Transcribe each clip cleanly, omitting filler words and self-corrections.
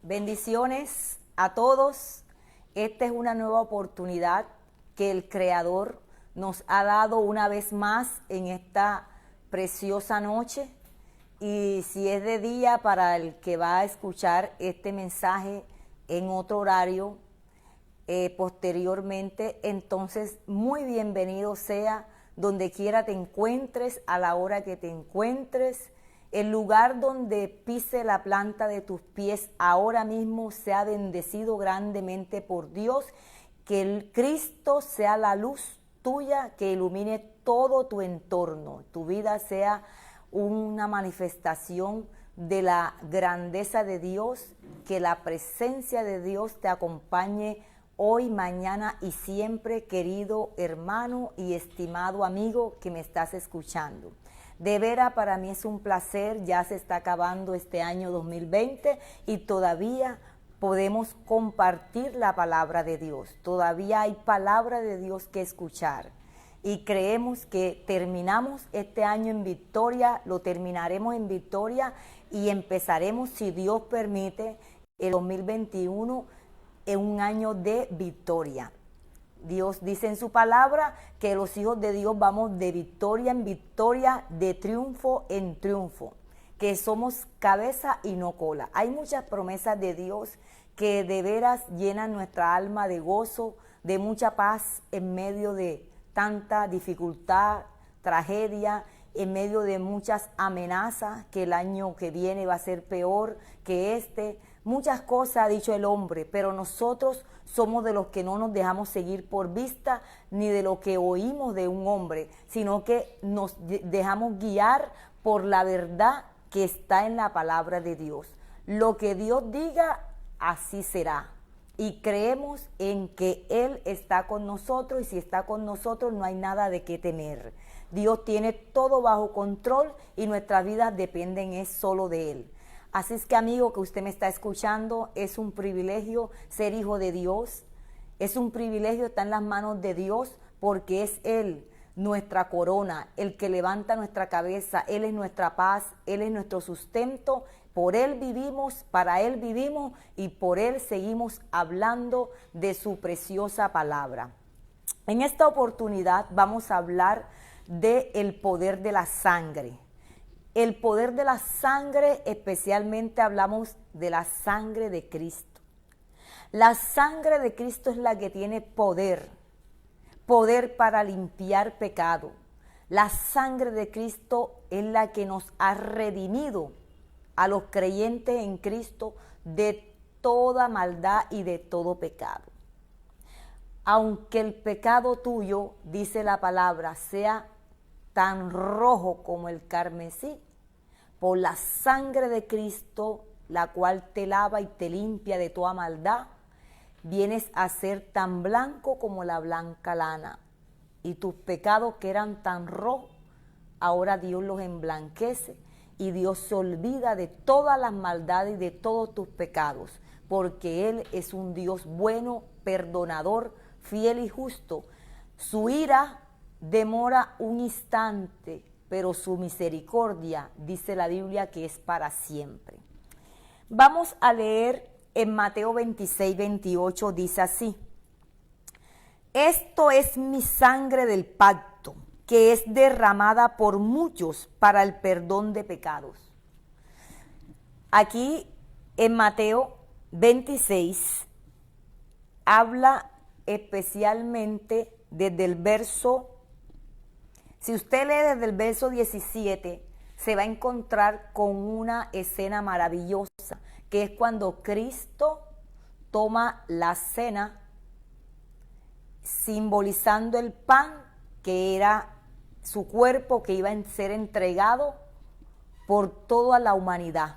Bendiciones a todos. Esta es una nueva oportunidad que el Creador nos ha dado una vez más en esta preciosa noche. Y si es de día, para el que va a escuchar este mensaje en otro horario posteriormente, entonces muy bienvenido sea donde quiera te encuentres, a la hora que te encuentres. El lugar donde pise la planta de tus pies ahora mismo sea bendecido grandemente por Dios. Que el Cristo sea la luz tuya que ilumine todo tu entorno. Tu vida sea una manifestación de la grandeza de Dios. Que la presencia de Dios te acompañe hoy, mañana y siempre, querido hermano y estimado amigo que me estás escuchando. De veras, para mí es un placer. Ya se está acabando este año 2020 y todavía podemos compartir la palabra de Dios. Todavía hay palabra de Dios que escuchar. Y creemos que terminamos este año en victoria, lo terminaremos en victoria y empezaremos, si Dios permite, el 2021 en un año de victoria. Dios dice en su palabra que los hijos de Dios vamos de victoria en victoria, de triunfo en triunfo, que somos cabeza y no cola. Hay muchas promesas de Dios que de veras llenan nuestra alma de gozo, de mucha paz en medio de tanta dificultad, tragedia, en medio de muchas amenazas, que el año que viene va a ser peor que este. Muchas cosas ha dicho el hombre, pero nosotros somos de los que no nos dejamos seguir por vista ni de lo que oímos de un hombre, sino que nos dejamos guiar por la verdad que está en la palabra de Dios. Lo que Dios diga, así será. Y creemos en que Él está con nosotros, y si está con nosotros no hay nada de qué temer. Dios tiene todo bajo control y nuestras vidas dependen es solo de Él. Así es que, amigo que usted me está escuchando, es un privilegio ser hijo de Dios, es un privilegio estar en las manos de Dios, porque es Él nuestra corona, el que levanta nuestra cabeza. Él es nuestra paz, Él es nuestro sustento, por Él vivimos, para Él vivimos y por Él seguimos hablando de su preciosa palabra. En esta oportunidad vamos a hablar del poder de la sangre. El poder de la sangre, especialmente hablamos de la sangre de Cristo. La sangre de Cristo es la que tiene poder para limpiar pecado. La sangre de Cristo es la que nos ha redimido a los creyentes en Cristo de toda maldad y de todo pecado. Aunque el pecado tuyo, dice la palabra, sea tan rojo como el carmesí, por la sangre de Cristo, la cual te lava y te limpia de toda maldad, vienes a ser tan blanco como la blanca lana. Y tus pecados que eran tan rojos, ahora Dios los emblanquece y Dios se olvida de todas las maldades y de todos tus pecados, porque Él es un Dios bueno, perdonador, fiel y justo. Su ira demora un instante, pero su misericordia, dice la Biblia, que es para siempre. Vamos a leer en Mateo 26, 28, dice así: esto es mi sangre del pacto, que es derramada por muchos para el perdón de pecados. Aquí en Mateo 26 habla especialmente desde el verso. Si usted lee desde el verso 17, se va a encontrar con una escena maravillosa, que es cuando Cristo toma la cena, simbolizando el pan, que era su cuerpo, que iba a ser entregado por toda la humanidad,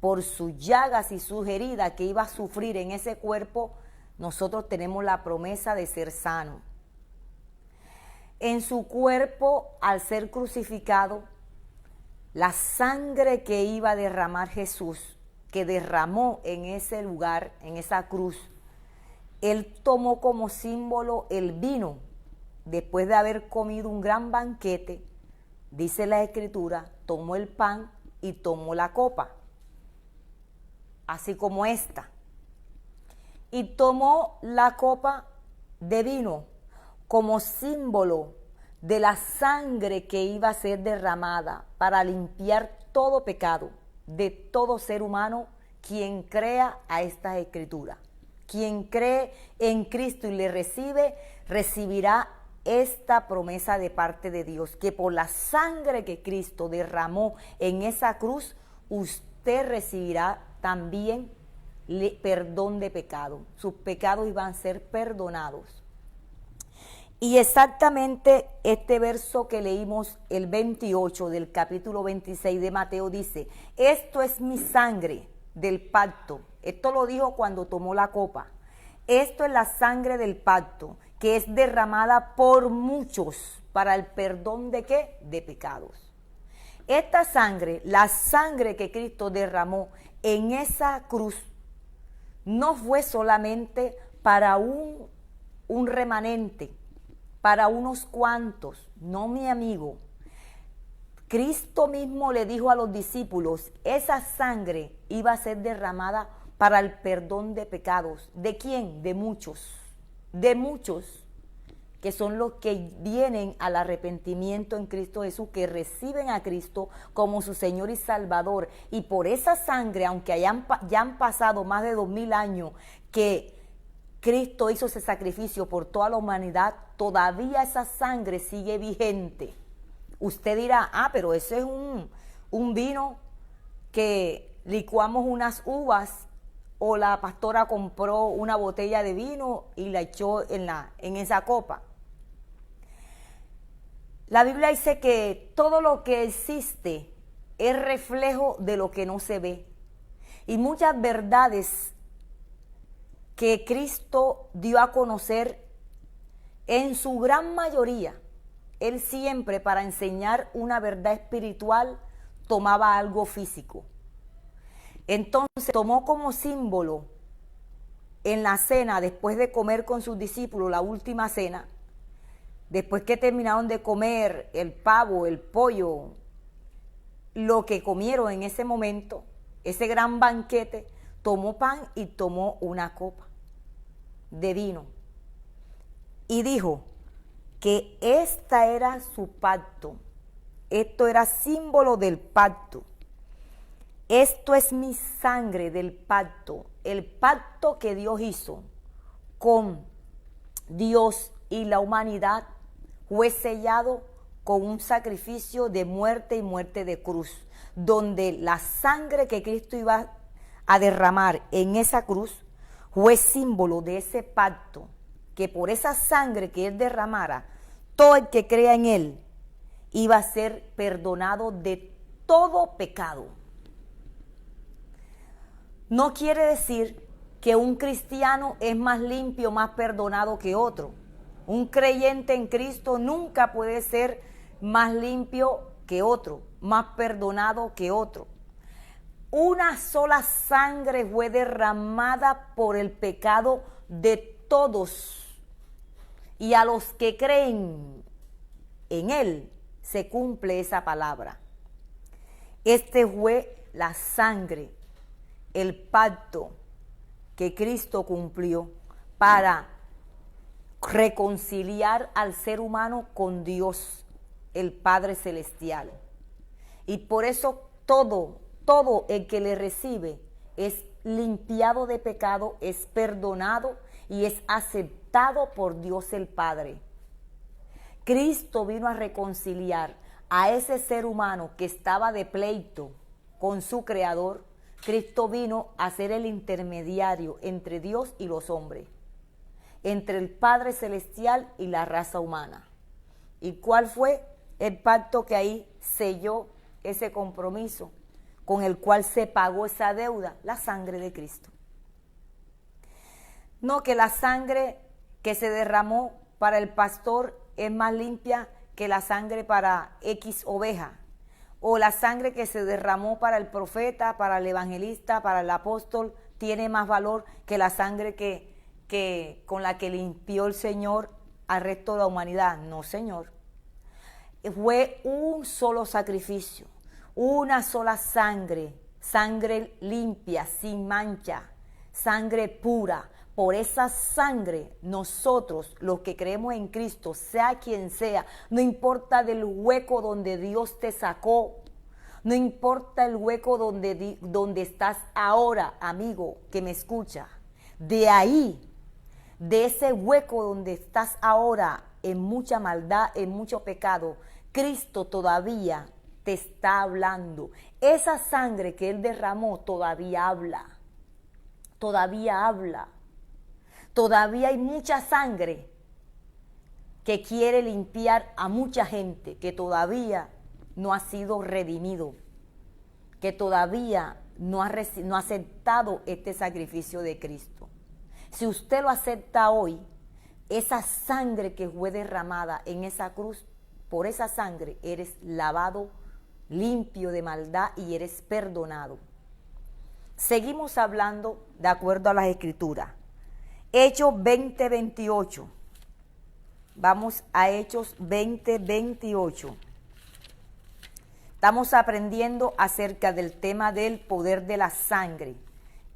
por sus llagas y sus heridas que iba a sufrir en ese cuerpo. Nosotros tenemos la promesa de ser sanos. En su cuerpo, al ser crucificado, la sangre que iba a derramar Jesús, que derramó en ese lugar, en esa cruz, Él tomó como símbolo el vino, después de haber comido un gran banquete, dice la Escritura, tomó el pan y tomó la copa. así como esta. Y tomó la copa de vino como símbolo de la sangre que iba a ser derramada para limpiar todo pecado de todo ser humano quien crea a estas escrituras. Quien cree en Cristo y le recibe, recibirá esta promesa de parte de Dios, que por la sangre que Cristo derramó en esa cruz, usted recibirá también perdón de pecado. Sus pecados iban a ser perdonados. Y exactamente este verso que leímos, el 28 del capítulo 26 de Mateo, dice: esto es mi sangre del pacto. Esto lo dijo cuando tomó la copa. Esto es la sangre del pacto, que es derramada por muchos para el perdón de ¿qué? De pecados. Esta sangre, la sangre que Cristo derramó en esa cruz, no fue solamente para un remanente, para unos cuantos, no, mi amigo. Cristo mismo le dijo a los discípulos, esa sangre iba a ser derramada para el perdón de pecados. ¿De quién? De muchos, que son los que vienen al arrepentimiento en Cristo Jesús, que reciben a Cristo como su Señor y Salvador. Y por esa sangre, aunque ya han pasado más de 2000 años que Cristo hizo ese sacrificio por toda la humanidad, todavía esa sangre sigue vigente. Usted dirá, pero ese es un vino que licuamos unas uvas, o la pastora compró una botella de vino y la echó en esa copa. La Biblia dice que todo lo que existe es reflejo de lo que no se ve. Y muchas verdades que Cristo dio a conocer, en su gran mayoría, Él siempre, para enseñar una verdad espiritual, tomaba algo físico. Entonces tomó como símbolo en la cena, después de comer con sus discípulos, la última cena, después que terminaron de comer el pavo, el pollo, lo que comieron en ese momento, ese gran banquete, tomó pan y tomó una copa de vino. Y dijo que esta era su pacto. Esto era símbolo del pacto. Esto es mi sangre del pacto. El pacto que Dios hizo con Dios y la humanidad fue sellado con un sacrificio de muerte y muerte de cruz, donde la sangre que Cristo iba a derramar en esa cruz fue símbolo de ese pacto, que por esa sangre que Él derramara, todo el que crea en Él iba a ser perdonado de todo pecado. No quiere decir que un cristiano es más limpio, más perdonado que otro. Un creyente en Cristo nunca puede ser más limpio que otro, más perdonado que otro. Una sola sangre fue derramada por el pecado de todos. Y a los que creen en Él se cumple esa palabra. Este fue la sangre, el pacto que Cristo cumplió para reconciliar al ser humano con Dios, el Padre Celestial. Y por eso todo el que le recibe es limpiado de pecado, es perdonado y es aceptado por Dios el Padre. Cristo vino a reconciliar a ese ser humano que estaba de pleito con su Creador. Cristo vino a ser el intermediario entre Dios y los hombres, entre el Padre Celestial y la raza humana. ¿Y cuál fue el pacto que ahí selló ese compromiso, con el cual se pagó esa deuda? La sangre de Cristo. No que la sangre que se derramó para el pastor es más limpia que la sangre para X oveja, o la sangre que se derramó para el profeta, para el evangelista, para el apóstol, tiene más valor que la sangre que con la que limpió el Señor al resto de la humanidad. No, Señor. Fue un solo sacrificio, una sola sangre sangre limpia, sin mancha, sangre pura. Por esa sangre nosotros, los que creemos en Cristo, sea quien sea, no importa del hueco donde Dios te sacó, no importa el hueco donde estás ahora, amigo que me escucha, de ahí, de ese hueco donde estás ahora en mucha maldad, en mucho pecado, Cristo todavía te está hablando. Esa sangre que Él derramó todavía habla, todavía habla. Todavía hay mucha sangre que quiere limpiar a mucha gente que todavía no ha sido redimido, que todavía no ha aceptado este sacrificio de Cristo. Si usted lo acepta hoy, esa sangre que fue derramada en esa cruz, por esa sangre eres lavado, limpio de maldad y eres perdonado. Seguimos hablando de acuerdo a las Escrituras. Hechos 20:28. Vamos a Hechos 20:28. Estamos aprendiendo acerca del tema del poder de la sangre.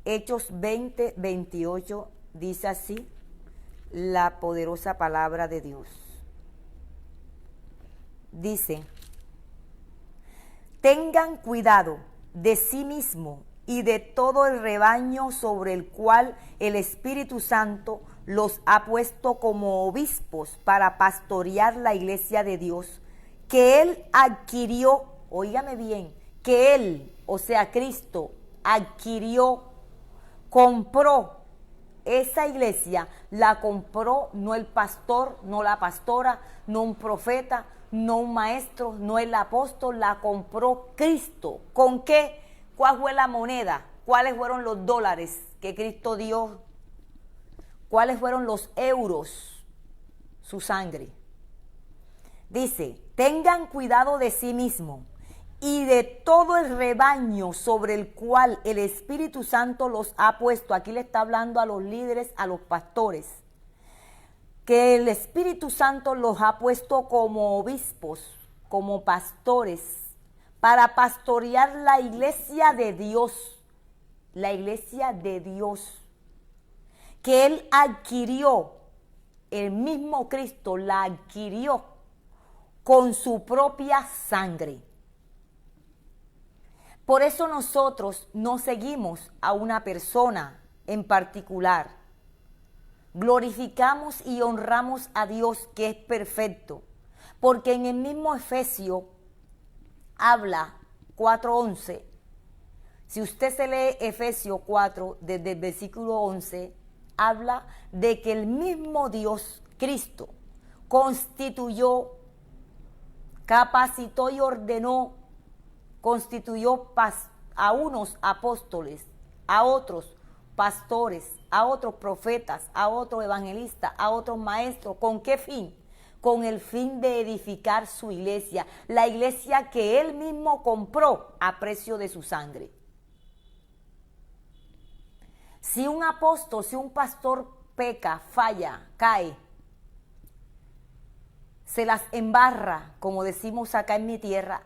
Hechos 20:28 dice así la poderosa palabra de Dios. Dice: tengan cuidado de sí mismo y de todo el rebaño sobre el cual el Espíritu Santo los ha puesto como obispos para pastorear la iglesia de Dios, que Él adquirió, óigame bien, que Él, o sea Cristo, adquirió, compró. Esa iglesia la compró no el pastor, no la pastora, no un profeta, no un maestro, no el apóstol, la compró Cristo. ¿Con qué? ¿Cuál fue la moneda? ¿Cuáles fueron los dólares que Cristo dio? ¿Cuáles fueron los euros? Su sangre. Dice: tengan cuidado de sí mismo y de todo el rebaño sobre el cual el Espíritu Santo los ha puesto. Aquí le está hablando a los líderes, a los pastores, que el Espíritu Santo los ha puesto como obispos, como pastores, para pastorear la iglesia de Dios, que Él adquirió, el mismo Cristo la adquirió con su propia sangre. Por eso nosotros no seguimos a una persona en particular. Glorificamos y honramos a Dios, que es perfecto, porque en el mismo Efesios habla 4:11. Si usted se lee Efesios 4 desde el versículo 11, habla de que el mismo Dios, Cristo, constituyó, capacitó y ordenó, constituyó a unos apóstoles, a otros pastores, a otros profetas, a otros evangelistas, a otros maestros. ¿Con qué fin? Con el fin de edificar su iglesia, la iglesia que Él mismo compró a precio de su sangre. Si un apóstol, si un pastor peca, falla, cae, se las embarra, como decimos acá en mi tierra,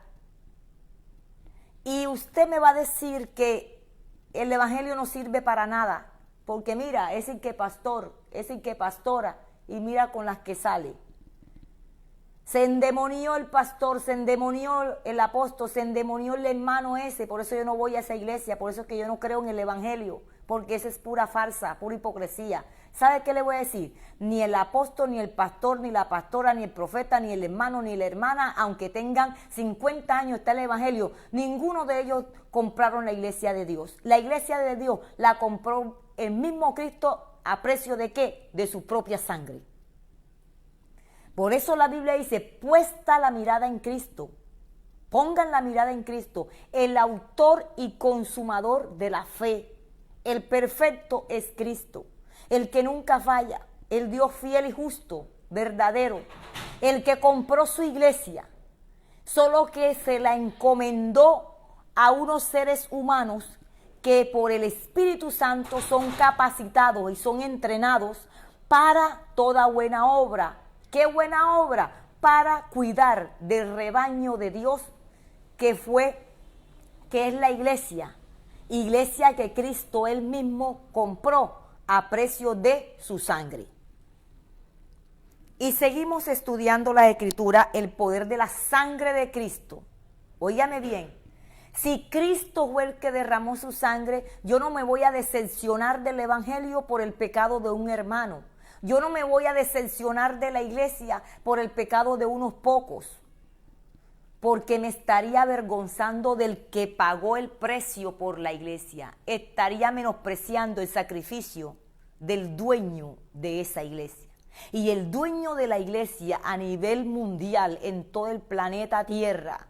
y usted me va a decir que el evangelio no sirve para nada, porque mira, es el que pastor, es el que pastora, y mira con las que sale. Se endemonió el pastor, se endemonió el apóstol, se endemonió el hermano ese. Por eso yo no voy a esa iglesia, por eso es que yo no creo en el evangelio, porque esa es pura farsa, pura hipocresía. ¿Sabe qué le voy a decir? Ni el apóstol, ni el pastor, ni la pastora, ni el profeta, ni el hermano, ni la hermana, aunque tengan 50 años, está el evangelio, ninguno de ellos compraron la iglesia de Dios. La iglesia de Dios la compró el mismo Cristo. ¿A precio de qué? De su propia sangre. Por eso la Biblia dice: puesta la mirada en Cristo. Pongan la mirada en Cristo, el autor y consumador de la fe. El perfecto es Cristo, el que nunca falla, el Dios fiel y justo, verdadero, el que compró su iglesia, solo que se la encomendó a unos seres humanos que por el Espíritu Santo son capacitados y son entrenados para toda buena obra. ¿Qué buena obra? Para cuidar del rebaño de Dios que es la iglesia, Iglesia que Cristo él mismo compró a precio de su sangre. Y seguimos estudiando la Escritura, el poder de la sangre de Cristo. Óigame bien, si Cristo fue el que derramó su sangre, yo no me voy a decepcionar del Evangelio por el pecado de un hermano. Yo no me voy a decepcionar de la iglesia por el pecado de unos pocos, porque me estaría avergonzando del que pagó el precio por la iglesia. Estaría menospreciando el sacrificio del dueño de esa iglesia. Y el dueño de la iglesia a nivel mundial, en todo el planeta Tierra,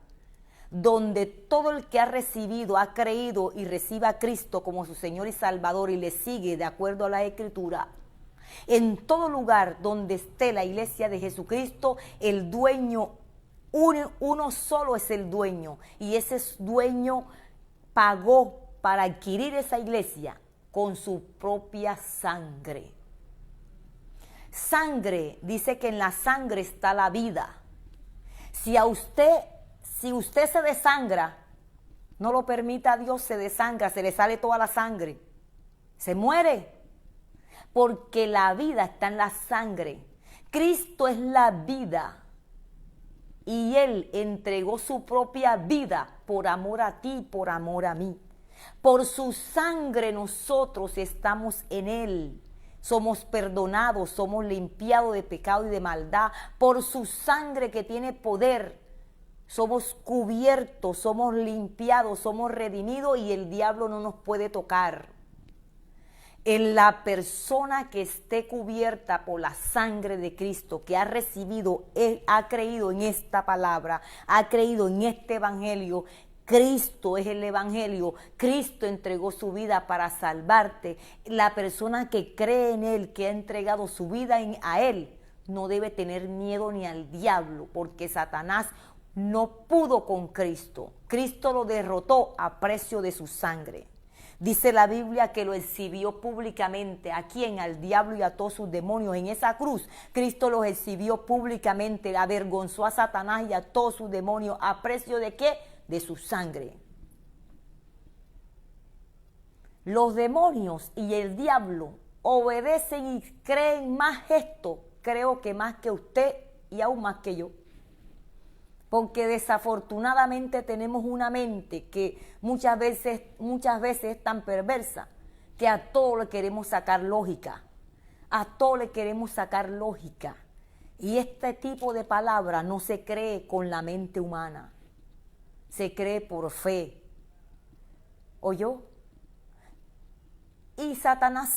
donde todo el que ha recibido, ha creído y reciba a Cristo como su Señor y Salvador y le sigue de acuerdo a la Escritura, en todo lugar donde esté la iglesia de Jesucristo, el dueño, uno solo es el dueño, y ese dueño pagó para adquirir esa iglesia con su propia sangre. Sangre, dice que en la sangre está la vida. Si usted se desangra, no lo permita Dios, se desangra, se le sale toda la sangre, se muere, porque la vida está en la sangre. Cristo es la vida y Él entregó su propia vida por amor a ti, por amor a mí. Por su sangre nosotros estamos en Él. Somos perdonados, somos limpiados de pecado y de maldad. Por su sangre que tiene poder, somos cubiertos, somos limpiados, somos redimidos y el diablo no nos puede tocar. En la persona que esté cubierta por la sangre de Cristo, que ha recibido, ha creído en esta palabra, ha creído en este evangelio. Cristo es el evangelio, Cristo entregó su vida para salvarte. La persona que cree en Él, que ha entregado su vida a Él, no debe tener miedo ni al diablo, porque Satanás no pudo con Cristo. Cristo lo derrotó a precio de su sangre. Dice la Biblia que lo exhibió públicamente. ¿A quién? Al diablo y a todos sus demonios. En esa cruz, Cristo los exhibió públicamente, avergonzó a Satanás y a todos sus demonios. ¿A precio de qué? De su sangre. Los demonios y el diablo obedecen y creen más esto, creo que más que usted y aún más que yo. Porque desafortunadamente tenemos una mente que muchas veces es tan perversa que a todo le queremos sacar lógica. A todo le queremos sacar lógica. Y este tipo de palabra no se cree con la mente humana. Se cree por fe. ¿Oyó? Y Satanás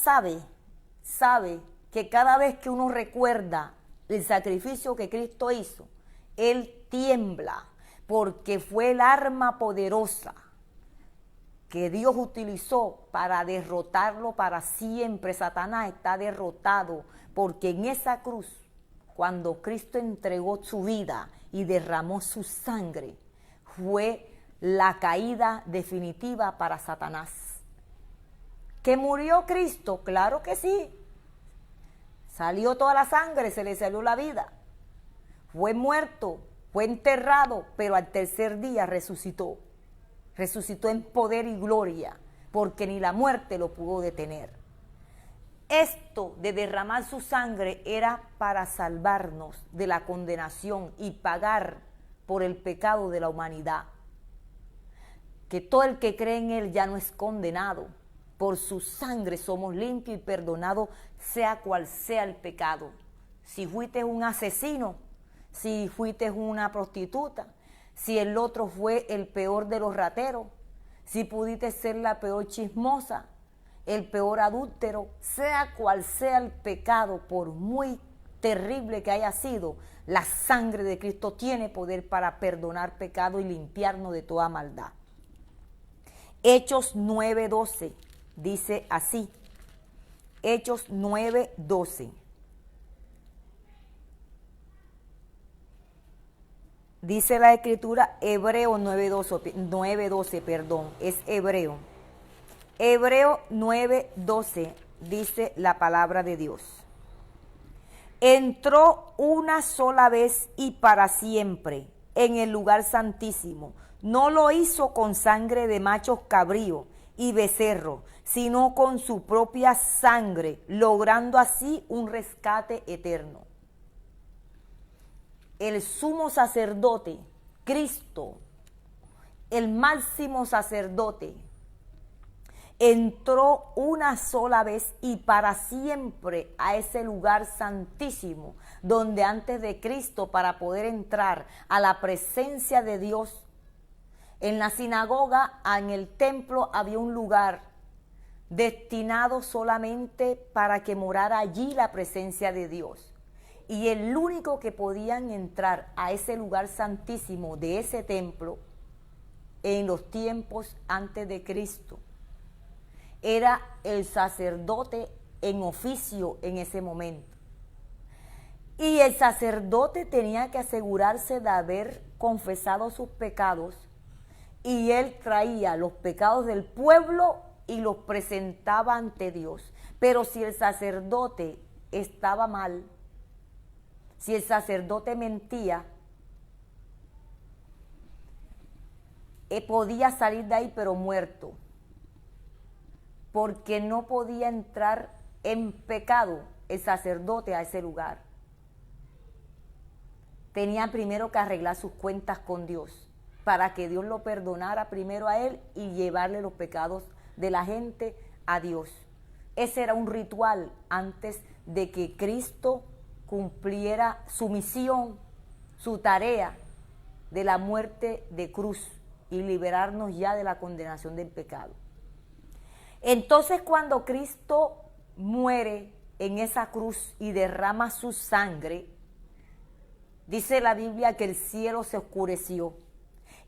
sabe que cada vez que uno recuerda el sacrificio que Cristo hizo, él tiembla, porque fue el arma poderosa que Dios utilizó para derrotarlo para siempre. Satanás está derrotado, porque en esa cruz, cuando Cristo entregó su vida y derramó su sangre, fue la caída definitiva para Satanás. ¿Que murió Cristo? Claro que sí. Salió toda la sangre, se le salió la vida. Fue muerto, fue enterrado, pero al tercer día resucitó. Resucitó en poder y gloria, porque ni la muerte lo pudo detener. Esto de derramar su sangre era para salvarnos de la condenación y pagar por el pecado de la humanidad. Que todo el que cree en Él ya no es condenado. Por su sangre somos limpios y perdonados, sea cual sea el pecado. Si fuiste un asesino, si fuiste una prostituta, si el otro fue el peor de los rateros, si pudiste ser la peor chismosa, el peor adúltero, sea cual sea el pecado, por muy terrible que haya sido, la sangre de Cristo tiene poder para perdonar pecado y limpiarnos de toda maldad. Hechos 9:12 dice así. Hechos 9:12. Dice la Escritura, Hebreo 9:12, perdón, es Hebreo. Hebreo 9:12 dice la palabra de Dios. Entró una sola vez y para siempre en el lugar santísimo. No lo hizo con sangre de machos cabríos, y becerro, sino con su propia sangre, logrando así un rescate eterno. El sumo sacerdote, Cristo, el máximo sacerdote, entró una sola vez y para siempre a ese lugar santísimo, donde antes de Cristo, para poder entrar a la presencia de Dios, en la sinagoga, en el templo, había un lugar destinado solamente para que morara allí la presencia de Dios. Y el único que podían entrar a ese lugar santísimo de ese templo en los tiempos antes de Cristo era el sacerdote en oficio en ese momento. Y el sacerdote tenía que asegurarse de haber confesado sus pecados, y él traía los pecados del pueblo y los presentaba ante Dios. Pero si el sacerdote estaba mal, si el sacerdote mentía, podía salir de ahí pero muerto, porque no podía entrar en pecado el sacerdote a ese lugar. Tenía primero que arreglar sus cuentas con Dios, para que Dios lo perdonara primero a él y llevarle los pecados de la gente a Dios. Ese era un ritual antes de que Cristo cumpliera su misión, su tarea de la muerte de cruz y liberarnos ya de la condenación del pecado. Entonces, cuando Cristo muere en esa cruz y derrama su sangre, dice la Biblia que el cielo se oscureció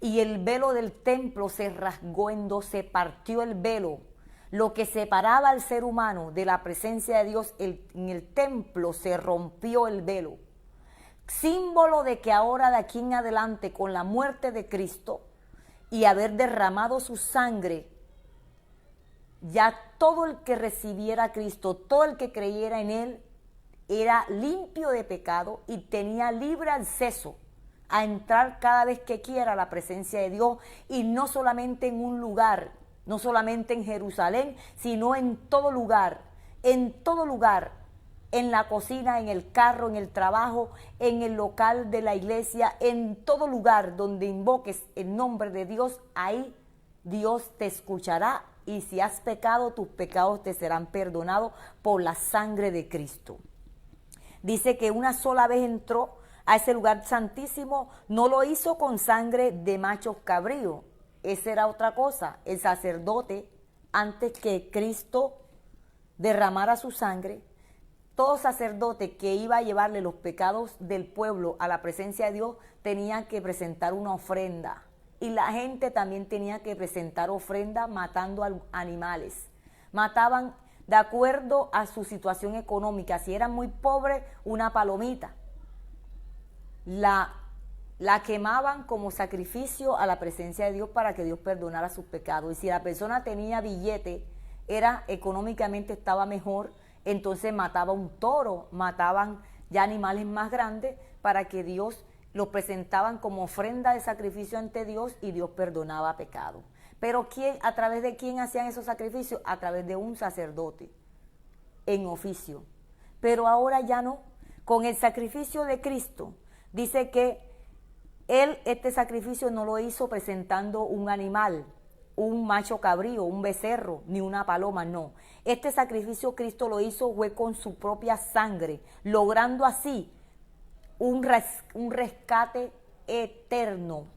y el velo del templo se rasgó en dos, se partió el velo. Lo que separaba al ser humano de la presencia de Dios en el templo, se rompió el velo. Símbolo de que ahora, de aquí en adelante, con la muerte de Cristo y haber derramado su sangre, ya todo el que recibiera a Cristo, todo el que creyera en Él, era limpio de pecado y tenía libre acceso a entrar cada vez que quiera a la presencia de Dios, y no solamente en un lugar, no solamente en Jerusalén, sino en todo lugar, en la cocina, en el carro, en el trabajo, en el local de la iglesia, en todo lugar donde invoques el nombre de Dios, ahí Dios te escuchará, y si has pecado, tus pecados te serán perdonados por la sangre de Cristo. Dice que una sola vez entró a ese lugar santísimo, no lo hizo con sangre de machos cabríos. Esa era otra cosa. El sacerdote, antes que Cristo derramara su sangre, todo sacerdote que iba a llevarle los pecados del pueblo a la presencia de Dios tenía que presentar una ofrenda. Y la gente también tenía que presentar ofrenda matando animales. Mataban de acuerdo a su situación económica. Si eran muy pobres, una palomita. La quemaban como sacrificio a la presencia de Dios para que Dios perdonara sus pecados. Y si la persona tenía billete, económicamente estaba mejor, entonces mataba un toro, mataban ya animales más grandes para que Dios los presentaban como ofrenda de sacrificio ante Dios, y Dios perdonaba pecado. Pero ¿a través de quién hacían esos sacrificios? A través de un sacerdote en oficio. Pero ahora ya no. Con el sacrificio de Cristo, dice que Él este sacrificio no lo hizo presentando un animal, un macho cabrío, un becerro, ni una paloma, no. Este sacrificio Cristo lo hizo fue con su propia sangre, logrando así un rescate eterno,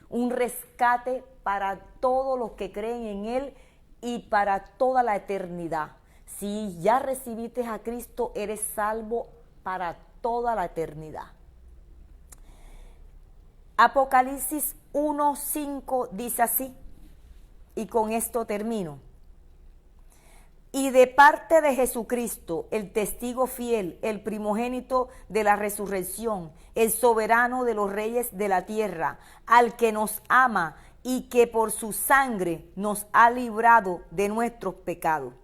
un rescate para todos los que creen en Él y para toda la eternidad. Si ya recibiste a Cristo, eres salvo para toda la eternidad. Apocalipsis 1:5 dice así, y con esto termino. Y de parte de Jesucristo, el testigo fiel, el primogénito de la resurrección, el soberano de los reyes de la tierra, al que nos ama y que por su sangre nos ha librado de nuestros pecados.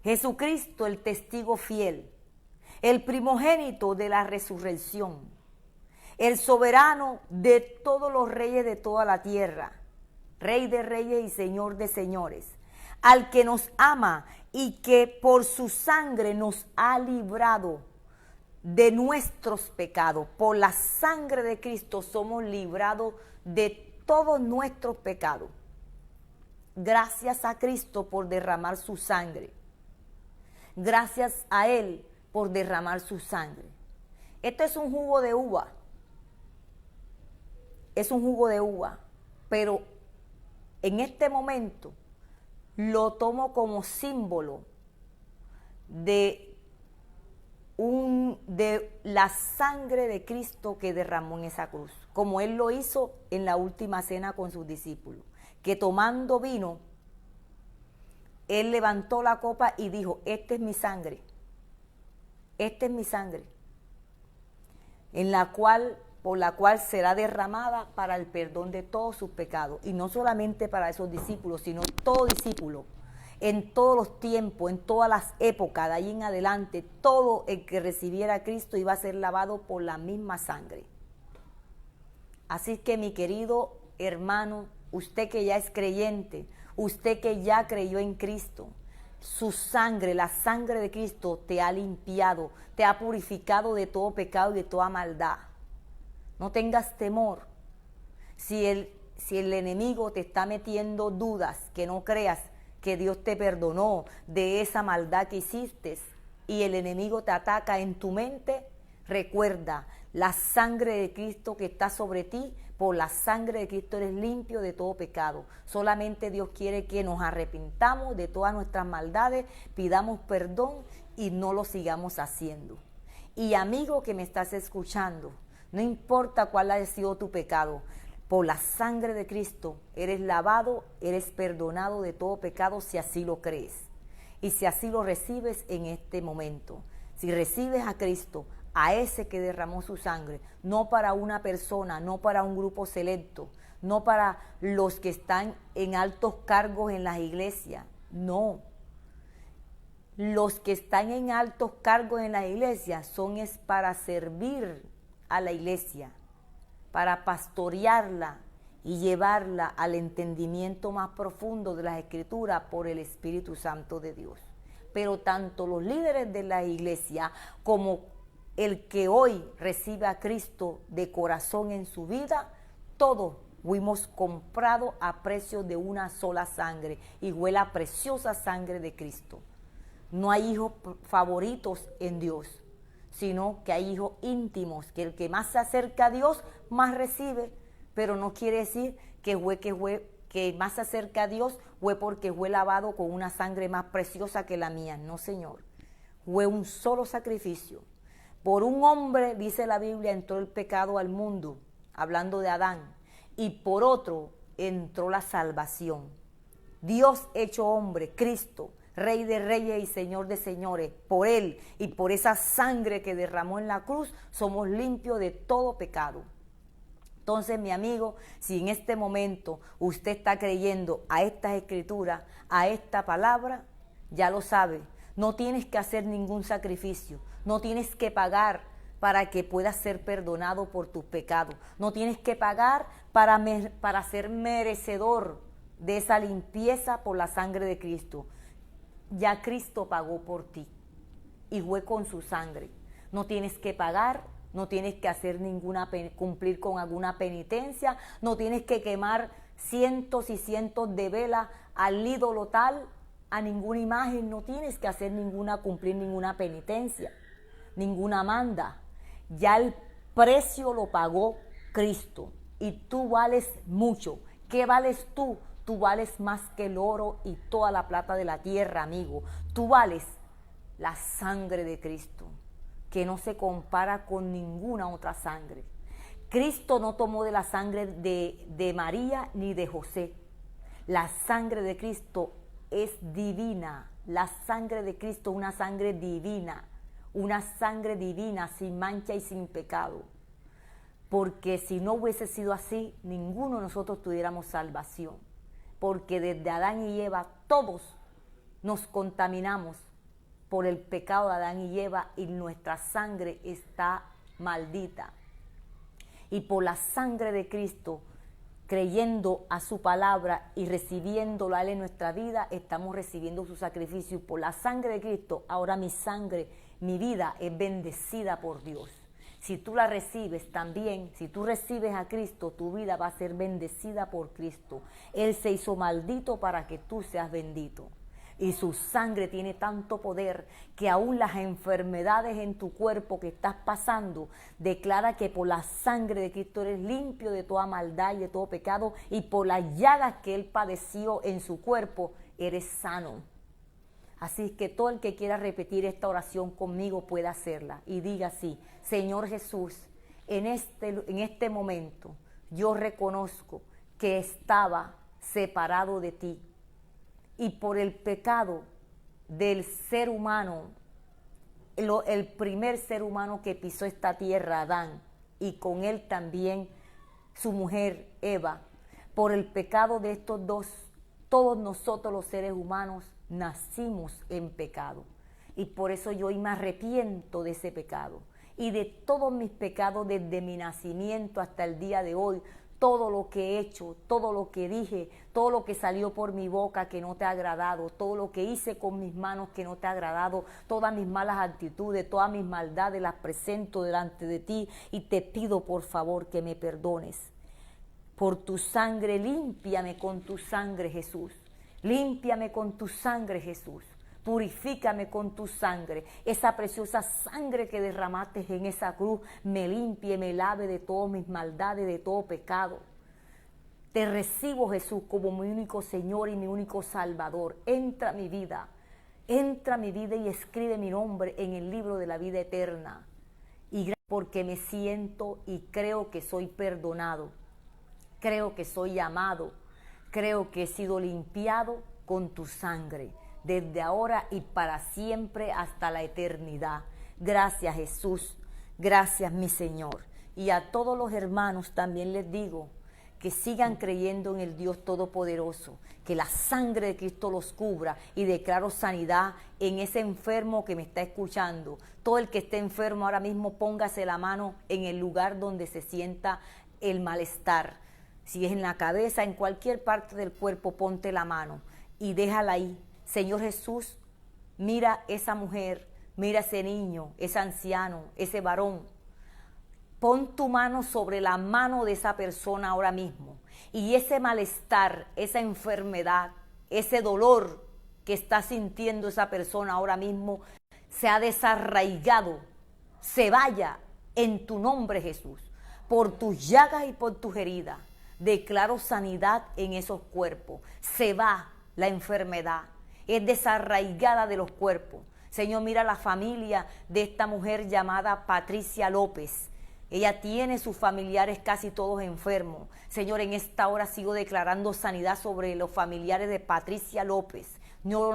Jesucristo, el testigo fiel, el primogénito de la resurrección, el soberano de todos los reyes de toda la tierra, Rey de reyes y Señor de señores, al que nos ama y que por su sangre nos ha librado de nuestros pecados. Por la sangre de Cristo somos librados de todos nuestros pecados. Gracias a Cristo por derramar su sangre. Gracias a Él por derramar su sangre. Esto es un jugo de uva. Es un jugo de uva, pero en este momento lo tomo como símbolo de la sangre de Cristo que derramó en esa cruz, como Él lo hizo en la última cena con sus discípulos, que tomando vino, Él levantó la copa y dijo: esta es mi sangre, esta es mi sangre, por la cual será derramada para el perdón de todos sus pecados. Y no solamente para esos discípulos, sino todo discípulo, en todos los tiempos, en todas las épocas, de ahí en adelante, todo el que recibiera a Cristo iba a ser lavado por la misma sangre. Así que, mi querido hermano, usted que ya es creyente, usted que ya creyó en Cristo, su sangre, la sangre de Cristo te ha limpiado, te ha purificado de todo pecado y de toda maldad. No tengas temor. Si el enemigo te está metiendo dudas, que no creas que Dios te perdonó de esa maldad que hiciste y el enemigo te ataca en tu mente, recuerda, la sangre de Cristo que está sobre ti, por la sangre de Cristo eres limpio de todo pecado. Solamente Dios quiere que nos arrepintamos de todas nuestras maldades, pidamos perdón y no lo sigamos haciendo. Y amigo que me estás escuchando, no importa cuál haya sido tu pecado, por la sangre de Cristo eres lavado, eres perdonado de todo pecado si así lo crees. Y si así lo recibes en este momento. Si recibes a Cristo, a ese que derramó su sangre, no para una persona, no para un grupo selecto, no para los que están en altos cargos en las iglesias, no. Los que están en altos cargos en las iglesias es para servir a la iglesia, para pastorearla y llevarla al entendimiento más profundo de las Escrituras por el Espíritu Santo de Dios. Pero tanto los líderes de la iglesia como el que hoy recibe a Cristo de corazón en su vida, todos fuimos comprados a precio de una sola sangre, igual a la preciosa sangre de Cristo. No hay hijos favoritos en Dios, sino que hay hijos íntimos, que el que más se acerca a Dios, más recibe, pero no quiere decir que más se acerca a Dios fue porque fue lavado con una sangre más preciosa que la mía. No, Señor. Fue un solo sacrificio. Por un hombre, dice la Biblia, entró el pecado al mundo, hablando de Adán, y por otro entró la salvación. Dios hecho hombre, Cristo, Rey de reyes y Señor de señores, por Él y por esa sangre que derramó en la cruz, somos limpios de todo pecado. Entonces, mi amigo, si en este momento usted está creyendo a estas escrituras, a esta palabra, ya lo sabe, no tienes que hacer ningún sacrificio, no tienes que pagar para que puedas ser perdonado por tus pecados, no tienes que pagar para ser merecedor de esa limpieza por la sangre de Cristo. Ya Cristo pagó por ti y fue con su sangre. No tienes que pagar, no tienes que hacer cumplir con alguna penitencia, no tienes que quemar cientos y cientos de velas al ídolo tal, a ninguna imagen, no tienes que cumplir ninguna penitencia, ninguna manda. Ya el precio lo pagó Cristo y tú vales mucho. ¿Qué vales tú? Tú vales más que el oro y toda la plata de la tierra, amigo. Tú vales la sangre de Cristo, que no se compara con ninguna otra sangre. Cristo no tomó de la sangre de María ni de José. La sangre de Cristo es divina. La sangre de Cristo es una sangre divina, sin mancha y sin pecado. Porque si no hubiese sido así, ninguno de nosotros tuviéramos salvación. Porque desde Adán y Eva todos nos contaminamos por el pecado de Adán y Eva y nuestra sangre está maldita. Y por la sangre de Cristo, creyendo a su palabra y recibiéndola a él en nuestra vida, estamos recibiendo su sacrificio. Y por la sangre de Cristo, ahora mi sangre, mi vida es bendecida por Dios. Si tú la recibes también, si tú recibes a Cristo, tu vida va a ser bendecida por Cristo. Él se hizo maldito para que tú seas bendito. Y su sangre tiene tanto poder que aún las enfermedades en tu cuerpo que estás pasando, declara que por la sangre de Cristo eres limpio de toda maldad y de todo pecado, y por las llagas que Él padeció en su cuerpo, eres sano. Así que todo el que quiera repetir esta oración conmigo puede hacerla y diga así: Señor Jesús, en este momento yo reconozco que estaba separado de ti, y por el pecado del ser humano, el primer ser humano que pisó esta tierra, Adán, y con él también su mujer Eva, por el pecado de estos dos, todos nosotros los seres humanos nacimos en pecado, y por eso yo hoy me arrepiento de ese pecado y de todos mis pecados desde mi nacimiento hasta el día de hoy. Todo lo que he hecho, todo lo que dije, todo lo que salió por mi boca que no te ha agradado, todo lo que hice con mis manos que no te ha agradado, todas mis malas actitudes, todas mis maldades las presento delante de ti y te pido por favor que me perdones. Por tu sangre, límpiame con tu sangre, Jesús. Límpiame con tu sangre, Jesús. Purifícame con tu sangre. Esa preciosa sangre que derramaste en esa cruz me limpie, me lave de todas mis maldades, de todo pecado. Te recibo, Jesús, como mi único Señor y mi único Salvador. Entra a mi vida y escribe mi nombre en el libro de la vida eterna. Y gracias porque me siento y creo que soy perdonado. Creo que soy amado. Creo que he sido limpiado con tu sangre, desde ahora y para siempre hasta la eternidad. Gracias, Jesús. Gracias, mi Señor. Y a todos los hermanos también les digo que sigan creyendo en el Dios Todopoderoso, que la sangre de Cristo los cubra, y declaro sanidad en ese enfermo que me está escuchando. Todo el que esté enfermo ahora mismo, póngase la mano en el lugar donde se sienta el malestar. Si es en la cabeza, en cualquier parte del cuerpo, ponte la mano y déjala ahí. Señor Jesús, mira esa mujer, mira ese niño, ese anciano, ese varón. Pon tu mano sobre la mano de esa persona ahora mismo. Y ese malestar, esa enfermedad, ese dolor que está sintiendo esa persona ahora mismo, se ha desarraigado, se vaya en tu nombre, Jesús. Por tus llagas y por tus heridas, declaro sanidad en esos cuerpos. Se va la enfermedad. Es desarraigada de los cuerpos. Señor, mira la familia de esta mujer llamada Patricia López. Ella tiene sus familiares casi todos enfermos. Señor, en esta hora sigo declarando sanidad sobre los familiares de Patricia López. No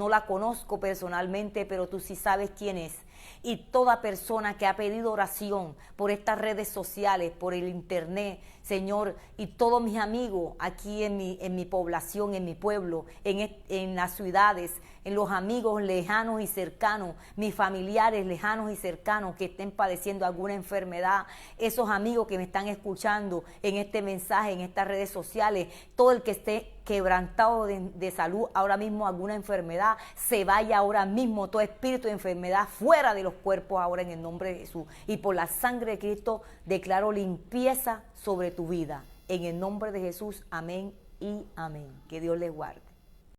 la conozco personalmente, pero tú sí sabes quién es. Y toda persona que ha pedido oración por estas redes sociales, por el internet, Señor, y todos mis amigos aquí en mi población, en mi pueblo, en las ciudades, en los amigos lejanos y cercanos, mis familiares lejanos y cercanos que estén padeciendo alguna enfermedad, esos amigos que me están escuchando en este mensaje, en estas redes sociales, todo el que esté quebrantado de salud, ahora mismo alguna enfermedad, se vaya ahora mismo todo espíritu de enfermedad fuera de los cuerpos ahora en el nombre de Jesús. Y por la sangre de Cristo declaro limpieza sobre tu vida. En el nombre de Jesús, amén y amén. Que Dios les guarde.